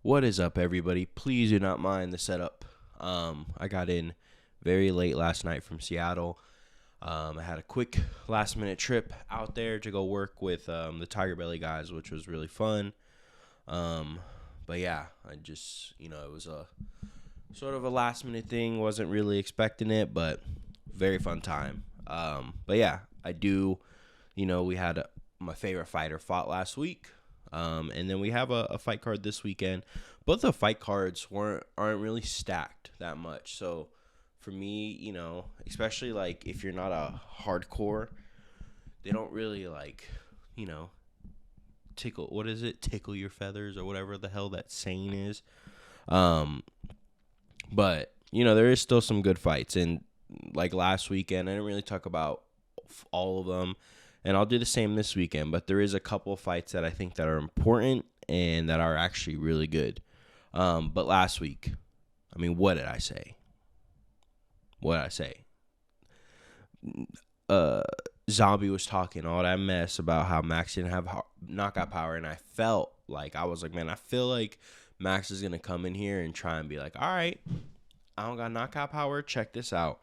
What is up, everybody? Please do not mind the setup. I got in very late last night from Seattle. I had a quick last-minute trip out there to go work with the Tiger Belly guys, which was really fun. But yeah, I just, it was a sort of a last-minute thing. Wasn't really expecting it, but very fun time. But yeah, I do, we had my favorite fighter fought last week. And then we have a fight card this weekend. Both the fight cards aren't really stacked that much. So for me, especially like if you're not a hardcore, they don't really tickle. What is it? Tickle your feathers or whatever the hell that saying is. But there is still some good fights. And like last weekend, I didn't really talk about all of them. And I'll do the same this weekend, but there is a couple of fights that I think that are important and that are actually really good. But last week, what did I say? Zombie was talking all that mess about how Max didn't have knockout power, and I felt like, man, I feel like Max is going to come in here and try and be like, all right, I don't got knockout power, check this out.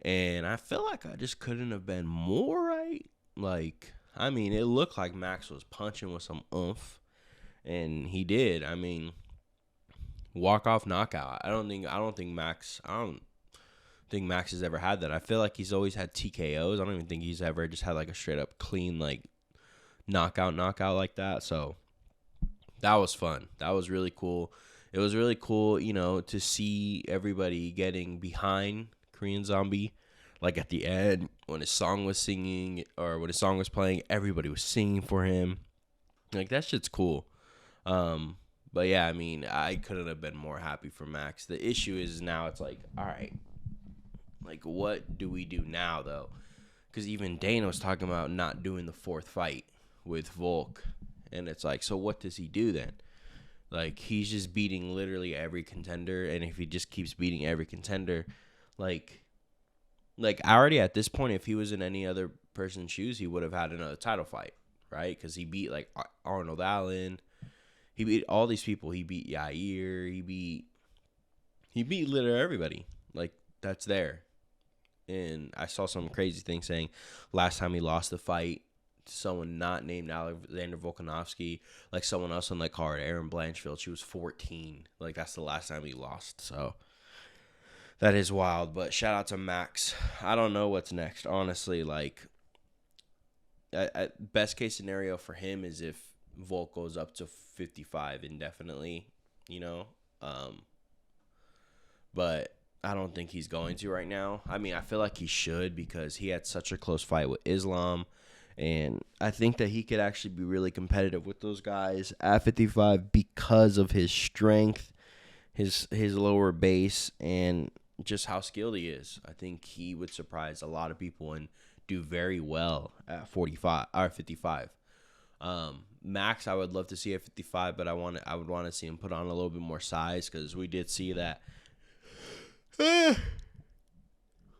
And I feel like I just couldn't have been more right. It looked like Max was punching with some oomph, and he did. Walk-off knockout. I don't think Max has ever had that. I feel like he's always had TKOs. I don't even think he's ever just had like a straight-up clean knockout like that. So that was fun. That was really cool. It was really cool, to see everybody getting behind Korean Zombie. Like at the end, when his song was singing or when his song was playing, everybody was singing for him. Like, that shit's cool. But yeah, I couldn't have been more happy for Max. The issue is now it's like, all right, what do we do now though? Because even Dana was talking about not doing the fourth fight with Volk, and it's like, so what does he do then? Like, he's just beating literally every contender, and if he just keeps beating every contender, already at this point, if he was in any other person's shoes, he would have had another title fight, right? Because he beat, Arnold Allen. He beat all these people. He beat Yair. He beat literally everybody. That's there. And I saw some crazy thing saying last time he lost the fight, someone not named Alexander Volkanovski, someone else on that card, Erin Blanchfield, she was 14. That's the last time he lost, so... That is wild, but shout out to Max. I don't know what's next, honestly. Best case scenario for him is if Volk goes up to 55 indefinitely, But I don't think he's going to right now. I feel like he should because he had such a close fight with Islam, and I think that he could actually be really competitive with those guys at 55 because of his strength, his lower base, and just how skilled he is. I think he would surprise a lot of people and do very well at 45 or 55. Max, I would love to see at 55, but I would want to see him put on a little bit more size because we did see that.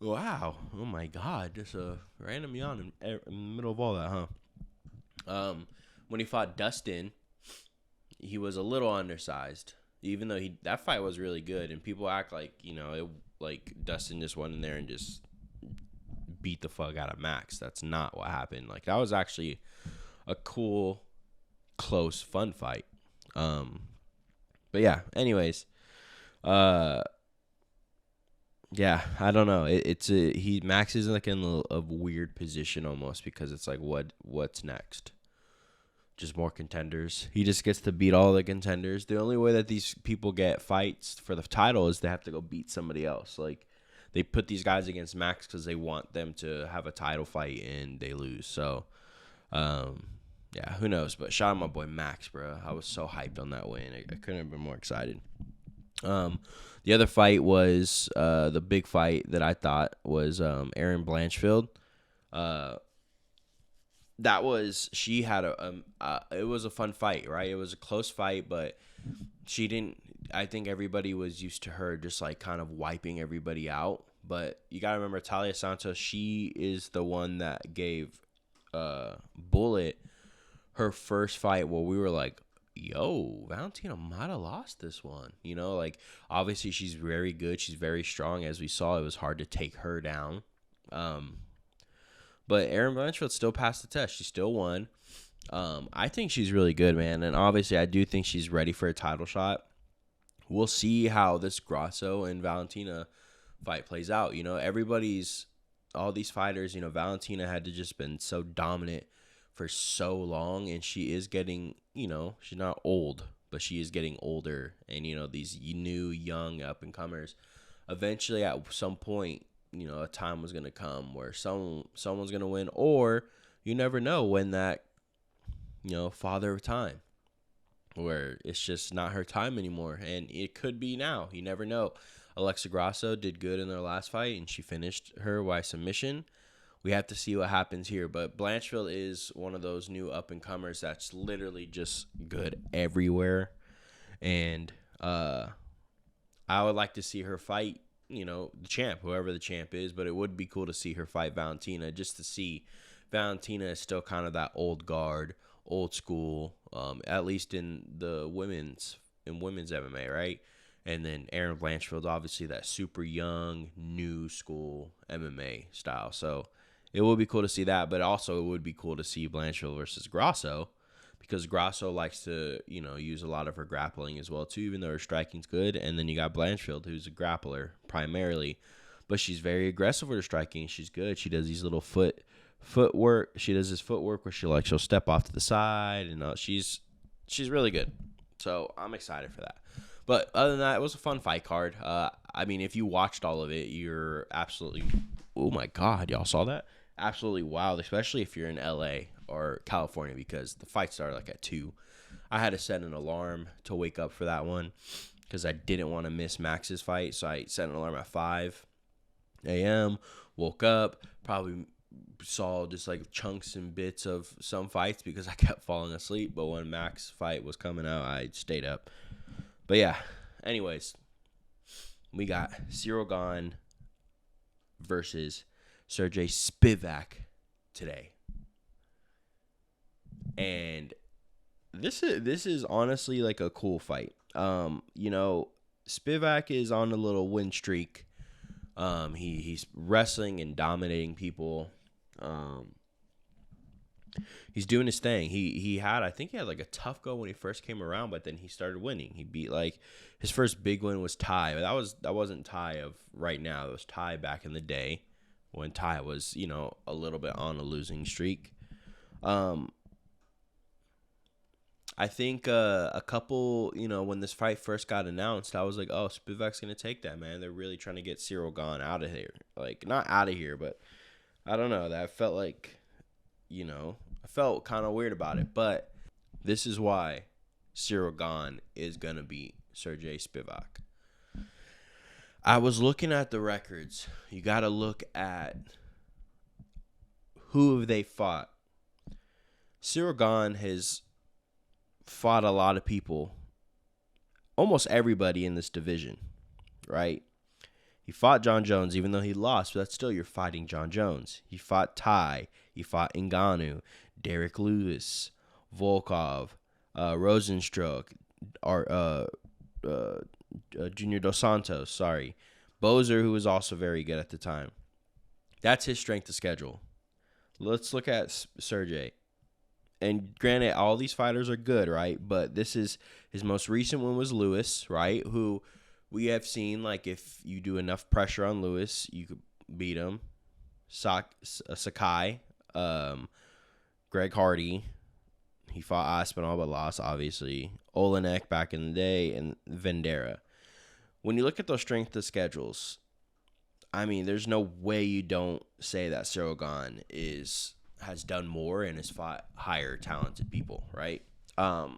Wow! Oh my God! Just a random yawn in the middle of all that, huh? When he fought Dustin, he was a little undersized. Even though that fight was really good, and people act like, Dustin just went in there and just beat the fuck out of Max. That's not what happened. That was actually a cool, close, fun fight. But yeah, anyways, yeah, I don't know. Max is in a weird position almost because it's what's next? Just more contenders. He just gets to beat all the contenders. The only way that these people get fights for the title is they have to go beat somebody else. They put these guys against Max because they want them to have a title fight and they lose. So, yeah, who knows? But shout out my boy Max, bro. I was so hyped on that win. I couldn't have been more excited. The other fight was the big fight that I thought was Erin Blanchfield. She had it was a fun fight, right? It was a close fight, but I think everybody was used to her just kind of wiping everybody out. But you got to remember, Talia Santos, she is the one that gave Bullet her first fight where we were like, yo, Valentina might have lost this one. You know, like, obviously she's very good. She's very strong. As we saw, it was hard to take her down. But Erin Blanchfield still passed the test. She still won. I think she's really good, man. And obviously, I do think she's ready for a title shot. We'll see how this Grasso and Valentina fight plays out. You know, all these fighters, you know, Valentina had to just been so dominant for so long, and she is getting, you know, she's not old, but she is getting older. And, you know, these new, young up-and-comers, eventually at some point, you know, a time was going to come where someone's going to win, or you never know when that, you know, father of time, where it's just not her time anymore. And it could be now. You never know. Alexa Grasso did good in their last fight, and she finished her by submission. We have to see what happens here. But Blanchfield is one of those new up-and-comers that's literally just good everywhere. And I would like to see her fight, you know, the champ, whoever the champ is. But it would be cool to see her fight Valentina, just to see Valentina is still kind of that old guard, old school, at least in the women's MMA, right? And then Erin Blanchfield's obviously that super young, new school MMA style. So it would be cool to see that, but also it would be cool to see Blanchfield versus Grasso, because Grasso likes to, you know, use a lot of her grappling as well too, even though her striking's good. And then you got Blanchfield, who's a grappler primarily, but she's very aggressive with her striking. She's good. She does these little footwork. She does this footwork where she'll step off to the side, and she's really good. So I'm excited for that. But other than that, it was a fun fight card. I mean, if you watched all of it, you're absolutely, oh my God, y'all saw that? Absolutely wild, especially if you're in LA or California, because the fight started like at 2. I had to set an alarm to wake up for that one because I didn't want to miss Max's fight. So I set an alarm at 5 a.m., woke up, probably saw just like chunks and bits of some fights because I kept falling asleep. But when Max's fight was coming out, I stayed up. But yeah, anyways, we got Cyril Gane versus Sergey Spivak today. And this is honestly like a cool fight. You know, Spivak is on a little win streak. He's wrestling and dominating people. He's doing his thing. I think he had like a tough go when he first came around, but then he started winning. He beat, like, his first big win was Ty. That wasn't Ty of right now. It was Ty back in the day when Ty was, you know, a little bit on a losing streak. I think a couple, you know, when this fight first got announced, I was like, oh, Spivak's going to take that, man. They're really trying to get Cyril Gane out of here. Like, not out of here, but I don't know. That felt like, you know, I felt kind of weird about it. But this is why Cyril Gane is going to beat Sergey Spivak. I was looking at the records. You got to look at who have they fought. Cyril Gane has fought a lot of people, almost everybody in this division, right? He fought John Jones, even though he lost, but that's still, you're fighting John Jones. He fought Ty. He fought Ngannou, Derek Lewis, Volkov, Rosenstruck, Junior Dos Santos, Bozer, who was also very good at the time. That's his strength of schedule. Let's look at Sergey. And granted, all these fighters are good, right? But this is his most recent one was Lewis, right? Who we have seen, like, if you do enough pressure on Lewis, you could beat him. Sakai, Greg Hardy, he fought Aspinall but lost, obviously. Olenek back in the day, and Vendera. When you look at those strength of schedules, I mean, there's no way you don't say that Cyril Gane has done more and has fought higher talented people, right? I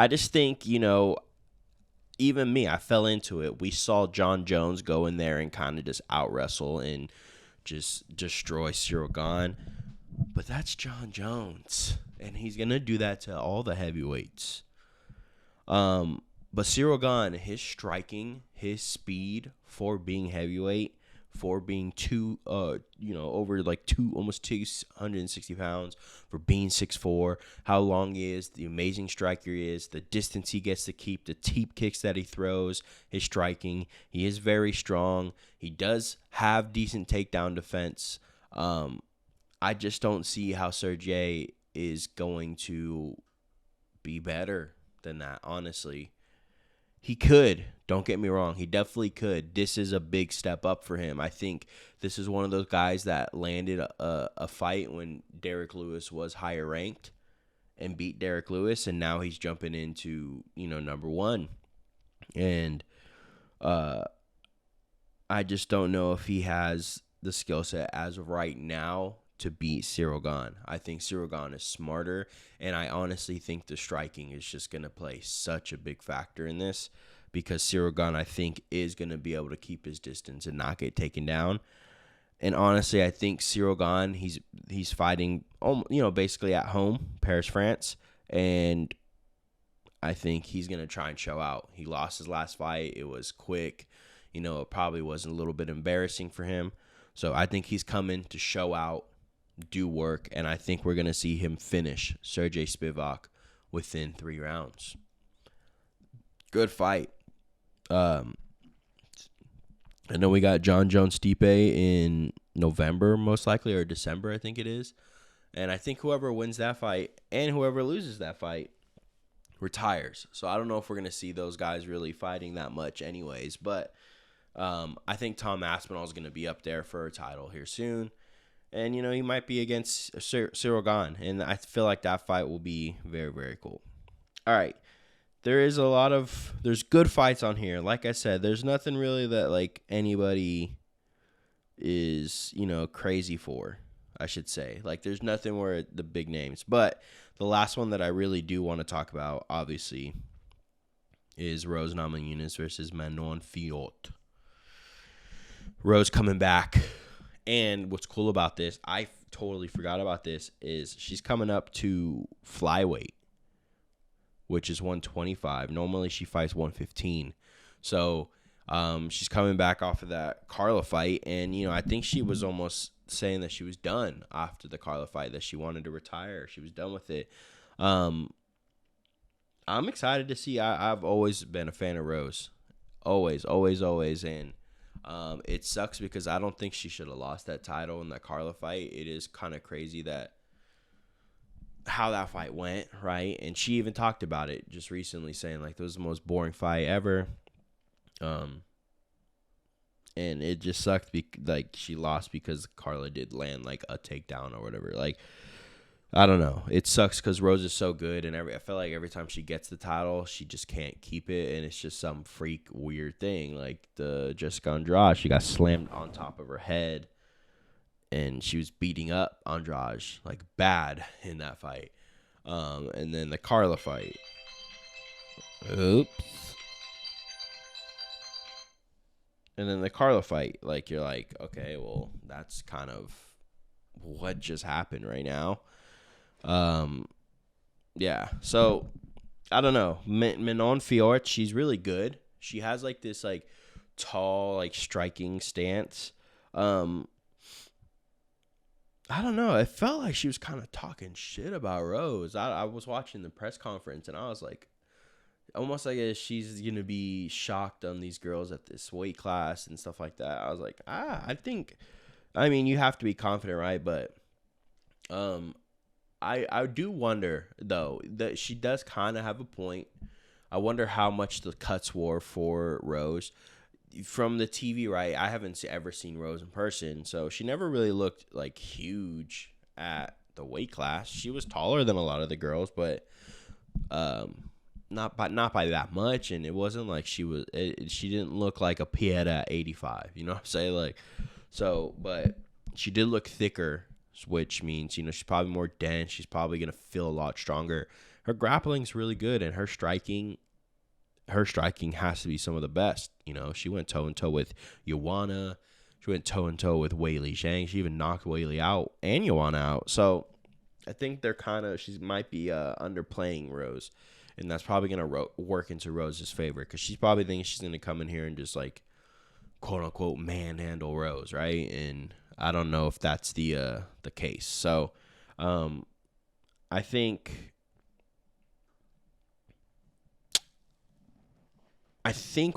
just think, you know, even me, I fell into it. We saw John Jones go in there and kind of just out-wrestle and just destroy Cyril Gane. But that's John Jones, and he's going to do that to all the heavyweights. But Cyril Gane, his striking, his speed for being heavyweight for being over like almost 260 pounds, for being 6'4", how long he is, the amazing striker he is, the distance he gets to keep, the teep kicks that he throws, his striking. He is very strong. He does have decent takedown defense. I just don't see how Sergey is going to be better than that, honestly. He could. Don't get me wrong. He definitely could. This is a big step up for him. I think this is one of those guys that landed a fight when Derek Lewis was higher ranked and beat Derek Lewis, and now he's jumping into, number one. And I just don't know if he has the skill set as of right now to beat Cyril Gane. I think Cyril Gane is smarter, and I honestly think the striking is just going to play such a big factor in this, because Cyril Gane, I think, is going to be able to keep his distance and not get taken down. And honestly, I think Cyril Gane, he's fighting, basically at home, Paris, France, and I think he's going to try and show out. He lost his last fight. It was quick. It probably was a little bit embarrassing for him. So I think he's coming to show out, do work, and I think we're going to see him finish Sergey Spivak within 3 rounds. Good fight. I know we got John Jones Stipe in November, most likely, or December, I think it is. And I think whoever wins that fight and whoever loses that fight retires. So I don't know if we're going to see those guys really fighting that much anyways. But I think Tom Aspinall is going to be up there for a title here soon. And, he might be against Cyril Gane. And I feel like that fight will be very, very cool. All right. There's good fights on here. Like I said, there's nothing really that, like, anybody is, crazy for, I should say. Like, there's nothing where the big names. But the last one that I really do want to talk about, obviously, is Rose Namajunas versus Manon Fiorot. Rose coming back. And what's cool about this, I totally forgot about this, is she's coming up to flyweight, which is 125. Normally she fights 115. So she's coming back off of that Carla fight. And, I think she was almost saying that she was done after the Carla fight, that she wanted to retire. She was done with it. I'm excited to see. I've always been a fan of Rose. Always, always, always. And it sucks because I don't think she should have lost that title in that Carla fight. It is kind of crazy how that fight went, right? And she even talked about it just recently, saying like, this was the most boring fight ever. And it just sucked like she lost because Carla did land like a takedown or whatever. Like, I don't know. It sucks because Rose is so good, and I feel like every time she gets the title, she just can't keep it, and it's just some freak weird thing. Like the Jessica Andrade, she got slammed on top of her head, and she was beating up Andrade like bad in that fight. And then the Carla fight. Oops. And then the Carla fight, like you're like, okay, well, that's kind of what just happened right now. Yeah, so I don't know. Manon Fiorot, she's really good. She has like this like tall, like striking stance. I don't know. It felt like she was kind of talking shit about Rose. I was watching the press conference and I was like, almost like she's gonna be shocked on these girls at this weight class and stuff like that. I was like, I mean, you have to be confident, right? But I do wonder, though, that she does kind of have a point. I wonder how much the cuts were for Rose. From the TV, right, I haven't ever seen Rose in person, so she never really looked, like, huge at the weight class. She was taller than a lot of the girls, but not by that much, and it wasn't like she didn't look like a Pieta at 85, you know what I'm saying? Like, so, but she did look thicker, which means, she's probably more dense. She's probably going to feel a lot stronger. Her grappling's really good, and her striking has to be some of the best. She went toe-and-toe with Joanna. She went toe-and-toe with Weili Zhang. She even knocked Weili out and Joanna out. So I think she might be underplaying Rose, and that's probably going to work into Rose's favor, because she's probably thinking she's going to come in here and just, like, quote unquote manhandle Rose, right? And I don't know if that's the case. So I think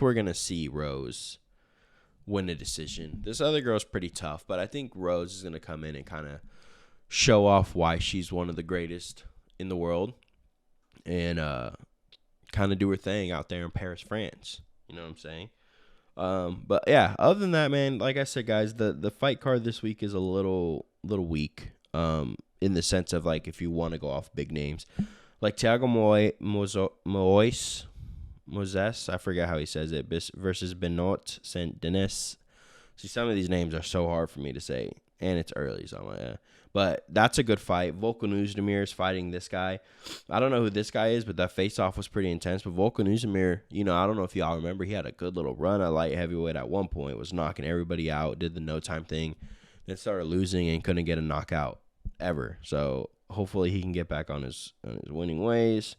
we're gonna see Rose win a decision. This other girl's pretty tough, but I think Rose is gonna come in and kind of show off why she's one of the greatest in the world, and kind of do her thing out there in Paris, France. You know what I'm saying? But yeah, other than that, man, like I said, guys, the fight card this week is a little weak. In the sense of, like, if you want to go off big names, like Thiago Moses, I forget how he says it, versus Benoit Saint Denis. See, some of these names are so hard for me to say, and it's early, so I'm like, But that's a good fight. Volkan Oezdemir is fighting this guy. I don't know who this guy is, but that face-off was pretty intense. But Volkan Oezdemir, I don't know if y'all remember, he had a good little run at light heavyweight at one point, was knocking everybody out, did the no-time thing, then started losing and couldn't get a knockout ever. So hopefully he can get back on his winning ways.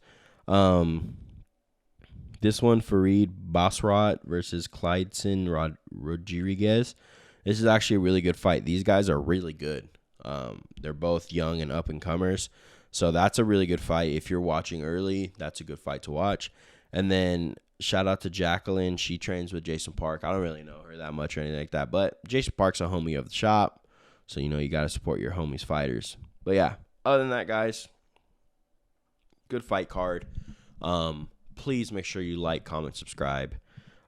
This one, Farid Basrat versus Clydeson Rodriguez. This is actually a really good fight. These guys are really good. They're both young and up-and-comers. So that's a really good fight. If you're watching early, that's a good fight to watch. And then shout out to Jacqueline. She trains with Jason Park. I don't really know her that much or anything like that. But Jason Park's a homie of the shop. So, you got to support your homies' fighters. But, yeah, other than that, guys, good fight card. Please make sure you like, comment, subscribe,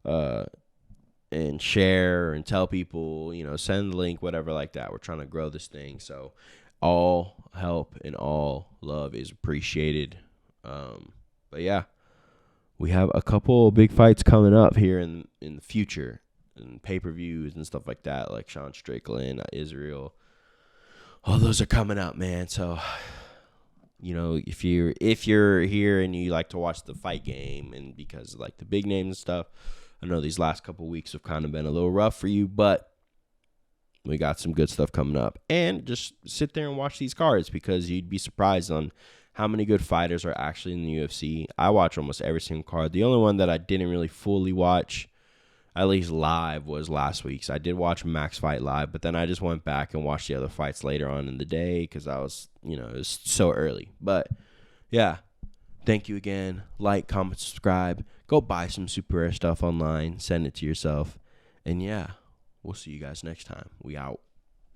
and share and tell people, send the link, whatever like that. We're trying to grow this thing. So all help and all love is appreciated. But, yeah, we have a couple big fights coming up here in the future. And pay-per-views and stuff like that, like Sean Strickland, Israel. All those are coming up, man. So, if you're here and you like to watch the fight game, and because of, like, the big names and stuff, I know these last couple weeks have kind of been a little rough for you, but we got some good stuff coming up. And just sit there and watch these cards, because you'd be surprised on how many good fighters are actually in the UFC. I watch almost every single card. The only one that I didn't really fully watch, at least live, was last week's. I did watch Max fight live, but then I just went back and watched the other fights later on in the day because I was, it was so early. But, yeah, thank you again. Like, comment, subscribe. Go buy some super rare stuff online. Send it to yourself. And, yeah, we'll see you guys next time. We out.